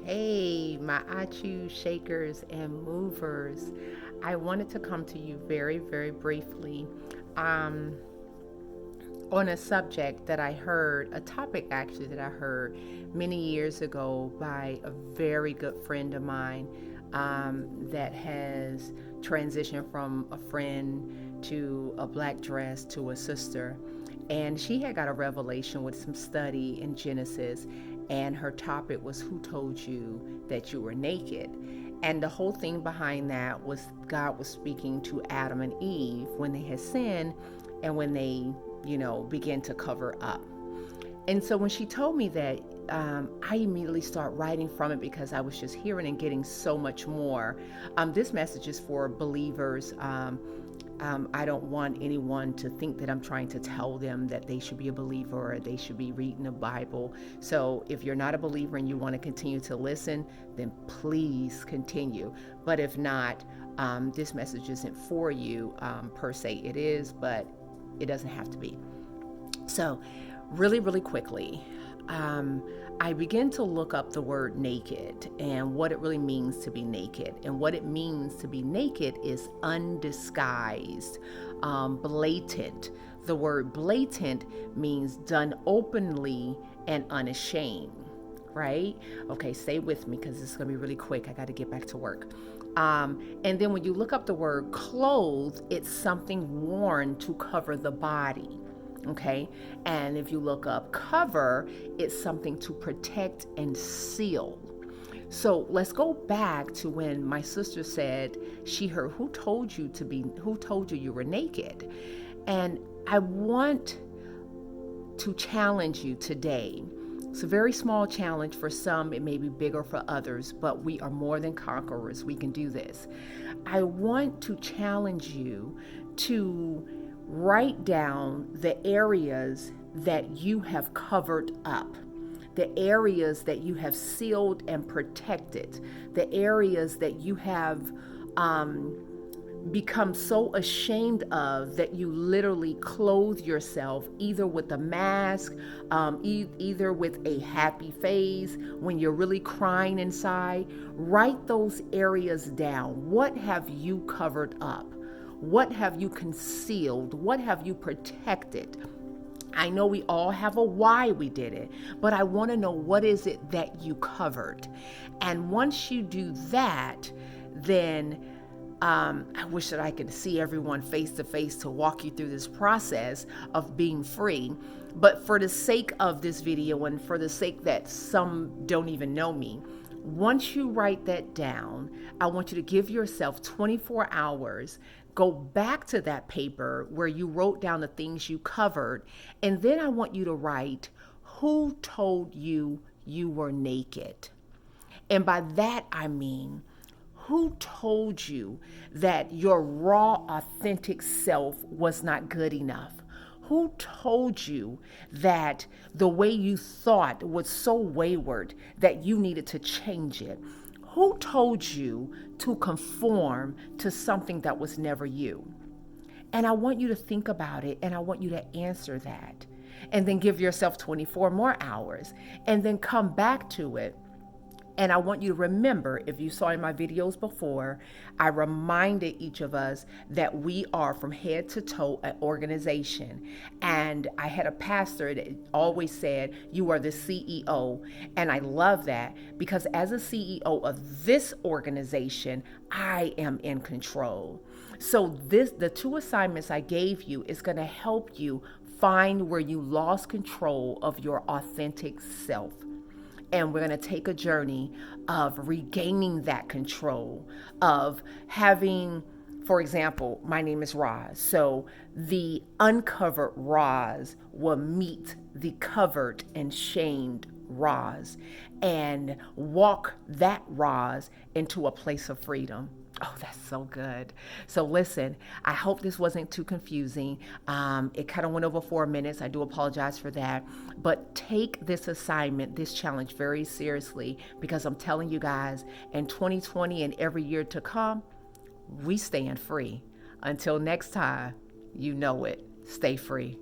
Hey, my Achu shakers and movers. I wanted to come to you very, very briefly um, on a subject that I heard, a topic actually that I heard many years ago by a very good friend of mine that has transitioned from a friend to a black dress to a sister. And she had got a revelation with some study in Genesis, and her topic was, who told you that you were naked? And the whole thing behind that was God was speaking to Adam and Eve when they had sinned and when they, began to cover up. And so when she told me that, I immediately start writing from it because I was just hearing and getting so much more. This message is for believers. I don't want anyone to think that I'm trying to tell them that they should be a believer or they should be reading the Bible. So if you're not a believer and you want to continue to listen, then please continue. But if not, this message isn't for you per se. It is, but it doesn't have to be. So, really, really quickly, I began to look up the word naked and what it really means to be naked. And what it means to be naked is undisguised, blatant. The word blatant means done openly and unashamed, right? Okay, stay with me because this is going to be really quick. I got to get back to work. And then when you look up the word clothed, it's something worn to cover the body. Okay. And if you look up cover, it's something to protect and seal. So let's go back to when my sister said she heard, who told you were naked? And I want to challenge you today. It's a very small challenge for some, it may be bigger for others, but we are more than conquerors. We can do this. I want to challenge you to write down the areas that you have covered up, the areas that you have sealed and protected, the areas that you have become so ashamed of that you literally clothe yourself either with a mask, either with a happy face when you're really crying inside. Write those areas down. What have you covered up? What have you concealed? What have you protected? I know we all have a why we did it, but I want to know, what is it that you covered? And once you do that, then I wish that I could see everyone face to face to walk you through this process of being free. But for the sake of this video and for the sake that some don't even know me, once you write that down, I want you to give yourself 24 hours. Go back to that paper where you wrote down the things you covered. And then I want you to write, who told you you were naked? And by that, I mean, who told you that your raw, authentic self was not good enough? Who told you that the way you thought was so wayward that you needed to change it? Who told you to conform to something that was never you? And I want you to think about it, and I want you to answer that. And then give yourself 24 more hours and then come back to it. And I want you to remember, if you saw in my videos before, I reminded each of us that we are from head to toe an organization. And I had a pastor that always said, you are the CEO. And I love that because as a CEO of this organization, I am in control. So the two assignments I gave you is going to help you find where you lost control of your authentic self. And we're going to take a journey of regaining that control, of having, for example, my name is Roz. So the uncovered Roz will meet the covered and shamed Roz and walk that Roz into a place of freedom. Oh, that's so good. So listen, I hope this wasn't too confusing. It kind of went over 4 minutes. I do apologize for that. But take this assignment, this challenge very seriously, because I'm telling you guys, in 2020 and every year to come, we staying free. Until next time, you know it. Stay free.